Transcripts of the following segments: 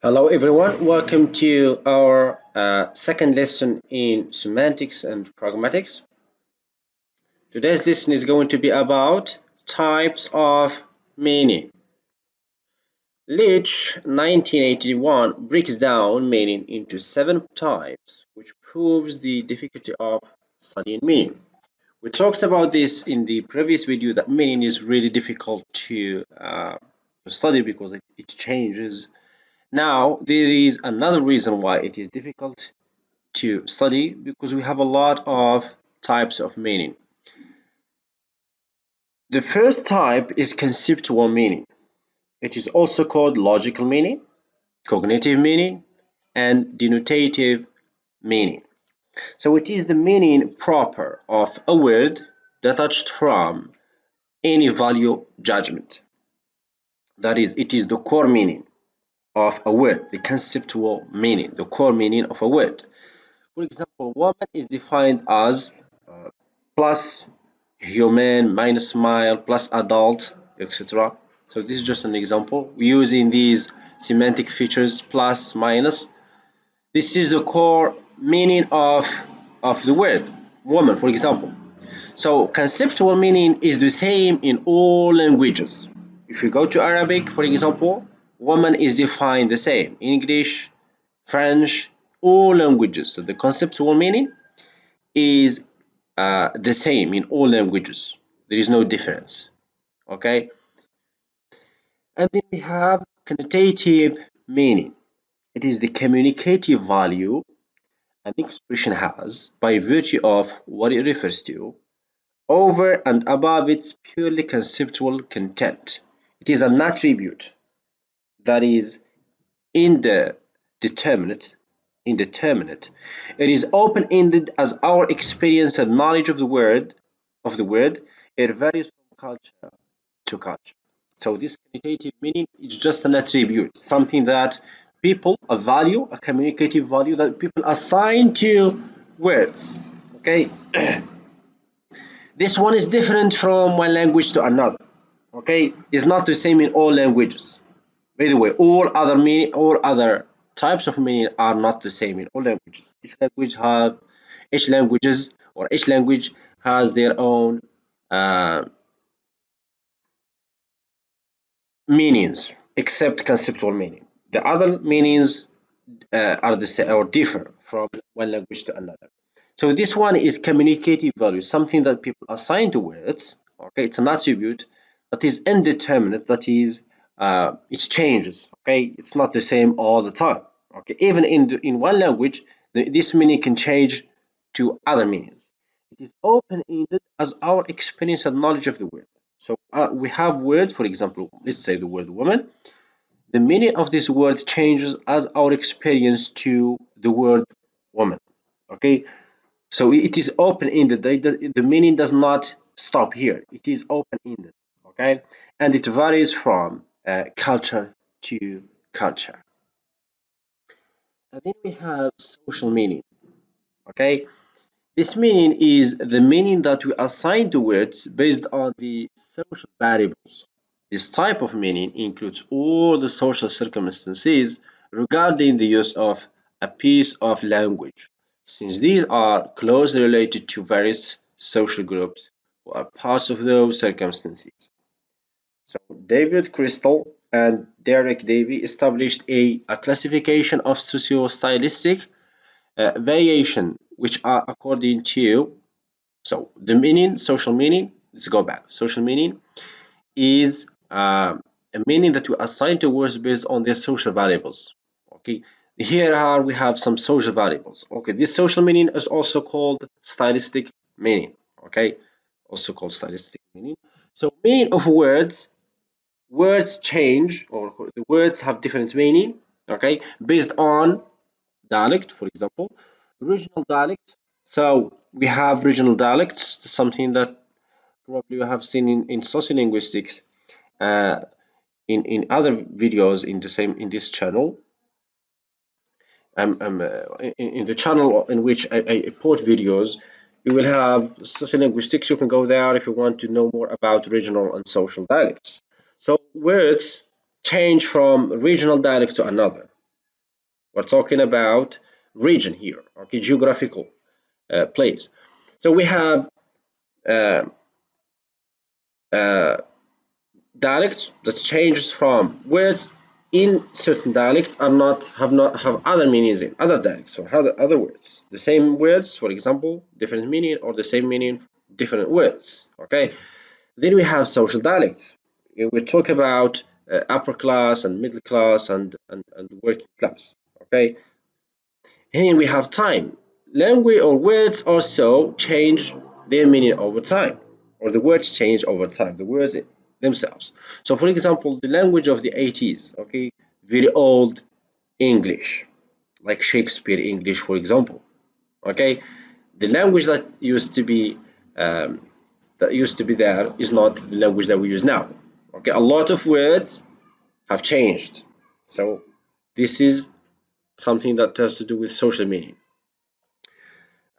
Hello everyone, welcome to our second lesson in Semantics and Pragmatics. Today's lesson is going to be about types of meaning. Leach 1981 breaks down meaning into 7 types, which proves the difficulty of studying meaning. We talked about this in the previous video that meaning is really difficult to study because it changes. Now, there is another reason why it is difficult to study because we have a lot of types of meaning. The first type is conceptual meaning. It is also called logical meaning, cognitive meaning, and denotative meaning. So it is the meaning proper of a word detached from any value judgment. That is, it is the core meaning of a word, the conceptual meaning, the core meaning of a word. For example, woman is defined as plus human minus male plus adult, etc. So this is just an example using these semantic features plus minus. This is the core meaning of the word woman, for example. So conceptual meaning is the same in all languages. If you go to Arabic, for example, woman is defined the same. English, French, all languages. So the conceptual meaning is the same in all languages. There is no difference. Okay. And then we have quantitative meaning. It is the communicative value an expression has by virtue of what it refers to over and above its purely conceptual content. It is an attribute that is indeterminate. Indeterminate. It is open-ended as our experience and knowledge of the word. It varies from culture to culture. So this quantitative meaning is just an attribute, something that people, a value, a communicative value that people assign to words. Okay, this one is different from one language to another. Okay, it's not the same in all languages. By the way, all other types of meaning are not the same in all languages. Each language has their own uh, meanings, except conceptual meaning. The other meanings are the same or differ from one language to another. So this one is communicative value, something that people assign to words. Okay, it's an attribute that is indeterminate. That is, it changes. Okay, it's not the same all the time. Okay, even in one language, this meaning can change to other meanings. It is open-ended as our experience and knowledge of the word. So we have words, for example, let's say the word woman. The meaning of this word changes as our experience to the word woman. Okay, so it is open-ended. The meaning does not stop here. It is open-ended. Okay, and it varies from culture to culture. And then we have social meaning. Okay, this meaning is the meaning that we assign to words based on the social variables. This type of meaning includes all the social circumstances regarding the use of a piece of language, since these are closely related to various social groups who are parts of those circumstances. So David Crystal and Derek Davy established a classification of socio-stylistic variation, which are according to the meaning, social meaning. Let's go back. Social meaning is a meaning that we assign to words based on their social variables. Okay, here are we have some social variables. Okay, this social meaning is also called stylistic meaning. Okay, also called stylistic meaning. So meaning of words change, or the words have different meaning. Okay, based on dialect, for example, regional dialect. So we have regional dialects, something that probably you have seen in sociolinguistics, uh, in other videos in this channel. In the channel in which I put videos, you will have sociolinguistics. You can go there if you want to know more about regional and social dialects. So words change from regional dialect to another. We're talking about region here, okay, geographical place. So we have uh, uh, dialects that changes from words in certain dialects are not have other meanings in other dialects or other words. The same words, for example, different meaning, or the same meaning, different words. Okay. Then we have social dialects. We talk about upper class and middle class and working class. Okay. And we have time. Language or words also change their meaning over time, or the words change over time, the words themselves. So, for example, the language of the 80s, okay, very old English, like Shakespeare English, for example, okay, the language um, that used to be there is not the language that we use now. Okay, a lot of words have changed. So, this is something that has to do with social meaning.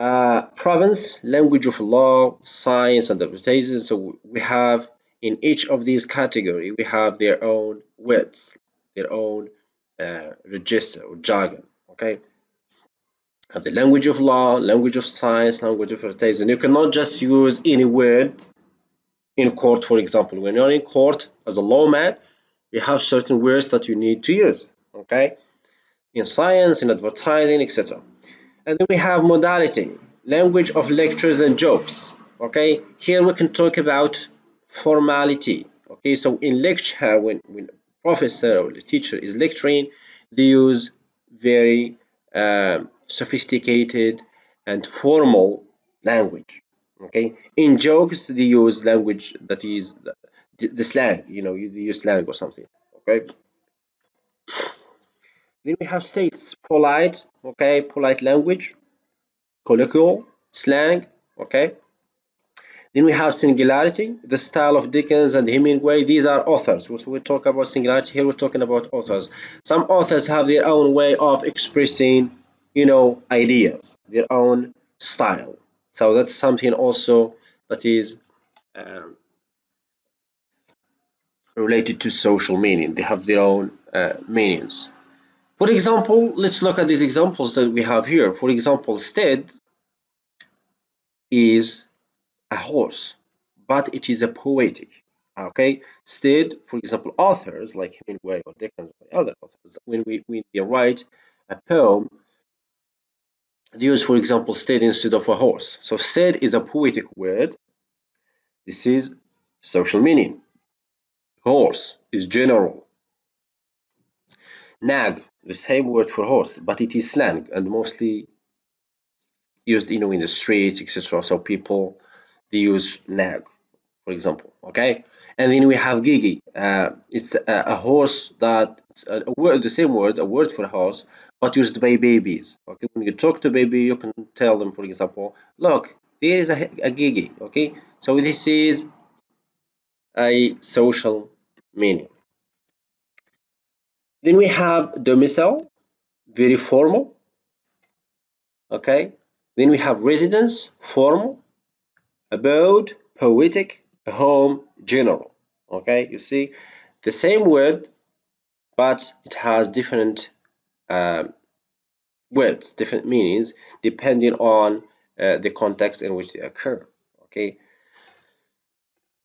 Province, language of law, science, and advertising. So we have in each of these categories, we have their own words, their own register or jargon. Okay, have the language of law, language of science, language of advertising. You cannot just use any word in court, for example. When you're in court as a lawman, you have certain words that you need to use. Okay, in science, in advertising, etc. And then we have modality, language of lectures and jokes. Okay, here we can talk about formality. Okay, so in lecture, when professor or the teacher is lecturing, they use very sophisticated and formal language. Okay, in jokes, they use language that is the slang. You know, they use slang or something. Okay, then we have states, polite. Okay, polite language, colloquial, slang, okay? Then we have singularity, the style of Dickens and Hemingway. These are authors. So we talk about singularity, here we're talking about authors. Some authors have their own way of expressing, ideas, their own style. So that's something also that is um, related to social meaning. They have their own meanings. For example, let's look at these examples that we have here. For example, stead is a horse, but it is a poetic. Okay, instead, for example, authors like Hemingway or Dickens or other authors, when they write a poem, they use, for example, stead instead of a horse. So stead is a poetic word. This is social meaning. Horse is general. Nag, the same word for horse, but it is slang and mostly used, in the streets, etc. So people they use nag, for example. Okay, and then we have gigi. It's a horse that it's a word, the same word, a word for horse, but used by babies. Okay, when you talk to baby, you can tell them, for example, look, there is a gigi. Okay, so this is a social meaning. Then we have domicile, very formal. Okay, then we have residence, formal. Abode, poetic, home, general. Okay, you see the same word, but it has different um, words, different meanings, depending on the context in which they occur. Okay,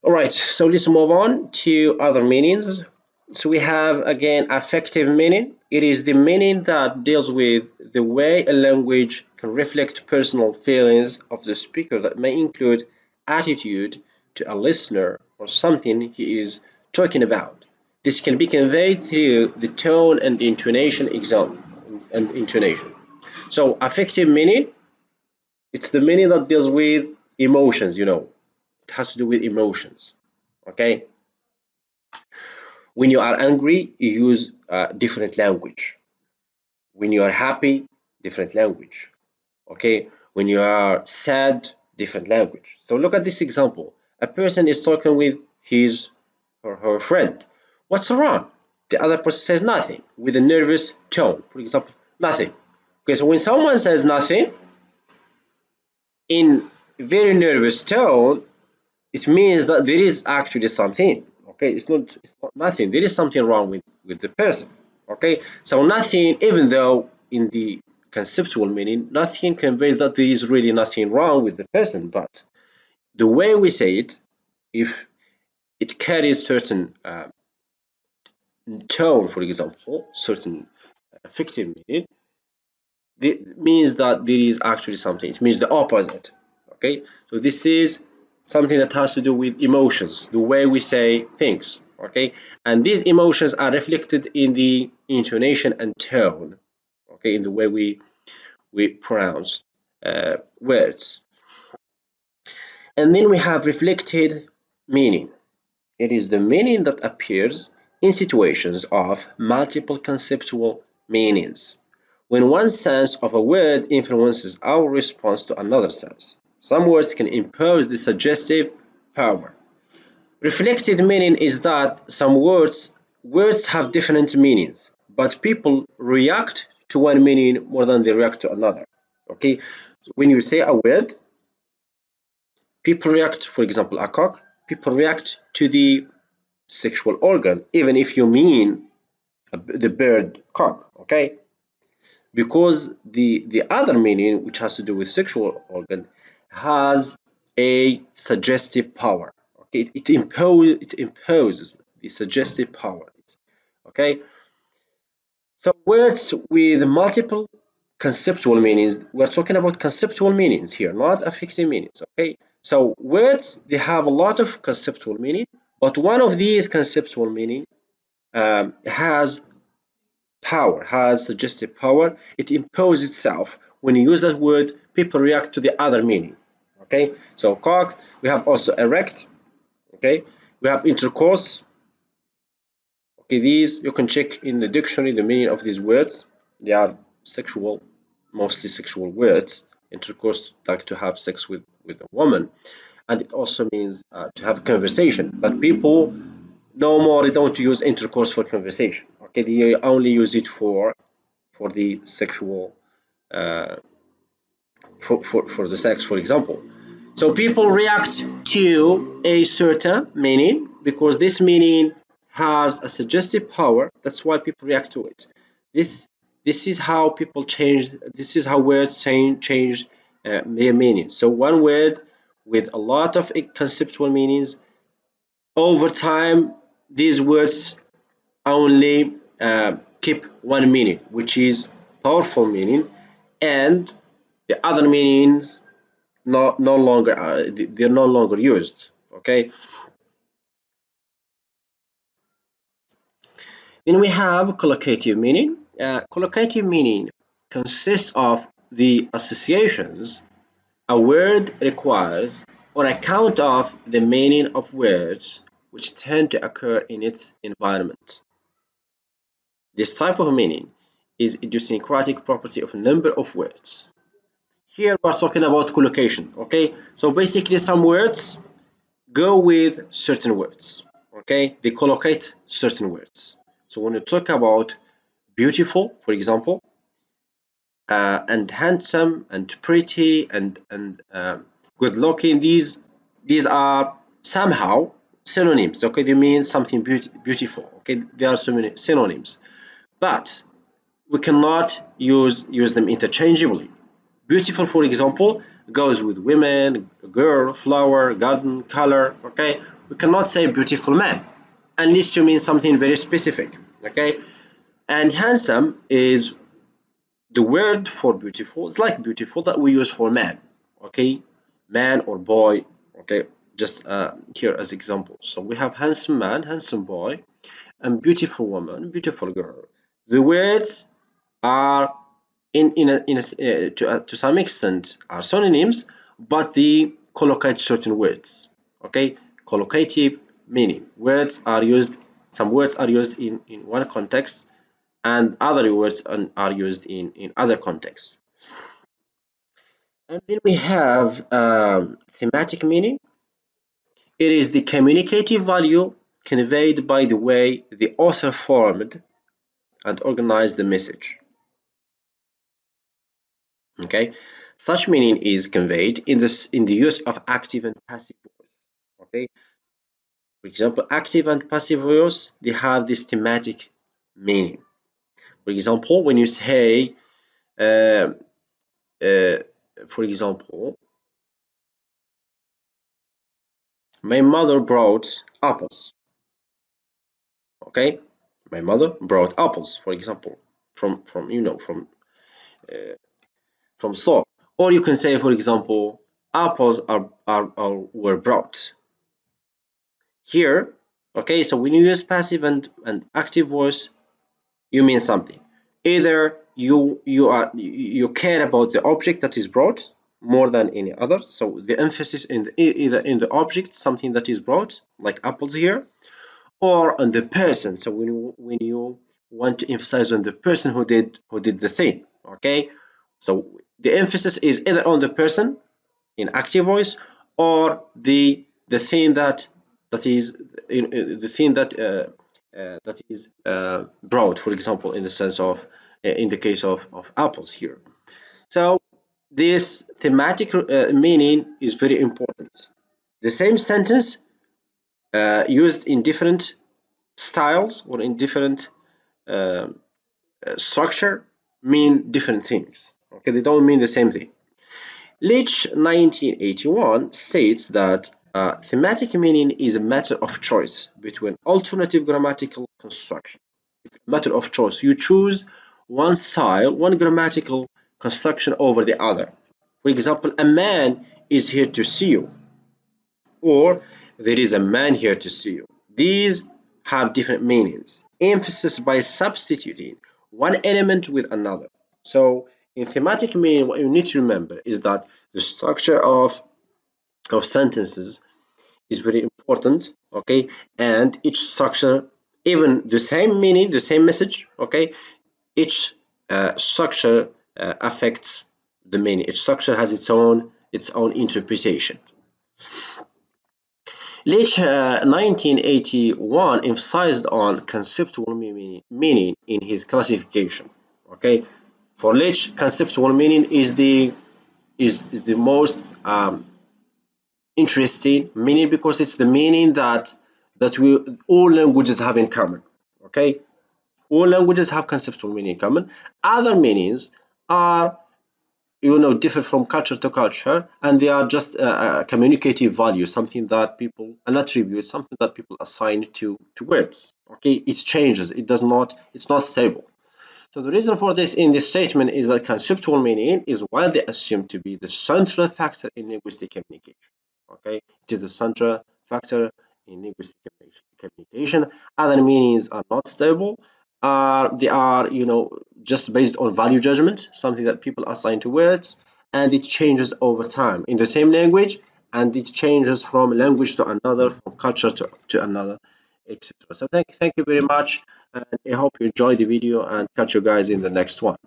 all right, so let's move on to other meanings. So we have again affective meaning. It is the meaning that deals with the way a language can reflect personal feelings of the speaker that may include attitude to a listener or something he is talking about. This can be conveyed through the tone and intonation and intonation. So affective meaning, it's the meaning that deals with emotions, It has to do with emotions. Okay, when you are angry, you use different language. When you are happy, different language. Okay, when you are sad, different language. So look at this example. A person is talking with his or her friend. What's wrong? The other person says nothing with a nervous tone. For example, nothing. Okay, so when someone says nothing in very nervous tone, it means that there is actually something. Okay, it's not nothing. There is something wrong with the person. Okay, so nothing, even though in the conceptual meaning, nothing conveys that there is really nothing wrong with the person, but the way we say it, if it carries certain tone, for example, certain affective meaning, it means that there is actually something. It means the opposite. Okay, so this is something that has to do with emotions, the way we say things. Okay, and these emotions are reflected in the intonation and tone. Okay, in the way we pronounce words. And then we have reflected meaning. It is the meaning that appears in situations of multiple conceptual meanings, when one sense of a word influences our response to another sense. Some words can impose the suggestive power. Reflected meaning is that some words have different meanings, but people react to one meaning more than they react to another. Okay, when you say a word, people react, for example, a cock, people react to the sexual organ, even if you mean the bird cock, okay? Because the other meaning, which has to do with sexual organ, has a suggestive power. Okay, it imposes the suggestive power. Okay, so words with multiple conceptual meanings. We're talking about conceptual meanings here, not affective meanings. Okay, so words, they have a lot of conceptual meaning, but one of these conceptual meaning has power, has suggestive power. It imposes itself. When you use that word, people react to the other meaning. Okay, so cock, we have also erect. Okay, we have intercourse. Okay, these you can check in the dictionary the meaning of these words. They are sexual, mostly sexual words. Intercourse, like to have sex with a woman, and it also means to have a conversation. But people no more, they don't use intercourse for conversation. Okay, they only use it for the sexual uh, for the sex, for example. So people react to a certain meaning because this meaning has a suggestive power. That's why people react to it. This this is how people change. This is how words change their meaning. So one word with a lot of conceptual meanings, over time, these words only keep one meaning, which is powerful meaning, and the other meanings no longer they're no longer used. Okay, then we have collocative meaning. Collocative meaning consists of the associations a word requires on account of the meaning of words which tend to occur in its environment. This type of meaning is idiosyncratic property of a number of words. Here we're talking about collocation. Okay, so basically some words go with certain words. Okay, they collocate certain words. So when you talk about beautiful, for example, and handsome and pretty and good looking, these are somehow synonyms. Okay, they mean something beautiful. Okay, they are so many synonyms, but we cannot use them interchangeably. Beautiful, for example, goes with women, girl, flower, garden, color. Okay, we cannot say beautiful man unless you mean something very specific. Okay, and handsome is the word for beautiful. It's like beautiful that we use for man. Okay, man or boy. Okay, just here as examples. So we have handsome man, handsome boy, and beautiful woman, beautiful girl. The words are to some extent are synonyms, but they collocate certain words. Okay, collocative meaning. Words are used. Some words are used in one context, and other words are used in other contexts. And then we have thematic meaning. It is the communicative value conveyed by the way the author formed and organized the message. Okay, such meaning is conveyed in the use of active and passive voice. Okay, for example, active and passive voice, they have this thematic meaning. For example, when you say Uh, uh, for example, my mother brought apples. Okay, my mother brought apples, for example, from uh, from store. Or you can say, for example, apples are were brought. Here, okay, so when you use passive and active voice, you mean something. Either you care about the object that is brought more than any other, so the emphasis in either in the object, something that is brought, like apples here, or on the person. So when you want to emphasize on the person who did the thing, okay. So the emphasis is either on the person in active voice, or the thing that is the thing that is brought, for example, in the sense of in the case of apples here. So this thematic meaning is very important. The same sentence used in different styles or in different uh, structure mean different things. Okay, they don't mean the same thing. Leach 1981 states that thematic meaning is a matter of choice between alternative grammatical construction. It's a matter of choice. You choose one style, one grammatical construction over the other. For example, a man is here to see you, or there is a man here to see you. These have different meanings. Emphasis by substituting one element with another. So in thematic meaning, what you need to remember is that the structure of sentences is very important, okay? And each structure, even the same meaning, the same message, okay? Each structure affects the meaning. Each structure has its own interpretation. Leach 1981 emphasized on conceptual meaning in his classification. Okay, for Leach, conceptual meaning is the most interesting meaning because it's the meaning that we all languages have in common. Okay, all languages have conceptual meaning in common. Other meanings are differ from culture to culture, and they are just a communicative value, something that people an attribute, something that people assign to words. Okay, it changes, it's not stable. So the reason for this in this statement is that conceptual meaning is widely assumed to be the central factor in linguistic communication. Okay, it is the central factor in linguistic communication. Other meanings are not stable. They are, just based on value judgment, something that people assign to words, and it changes over time in the same language, and it changes from language to another, from culture to another, etc. So thank you very much, and I hope you enjoyed the video, and catch you guys in the next one.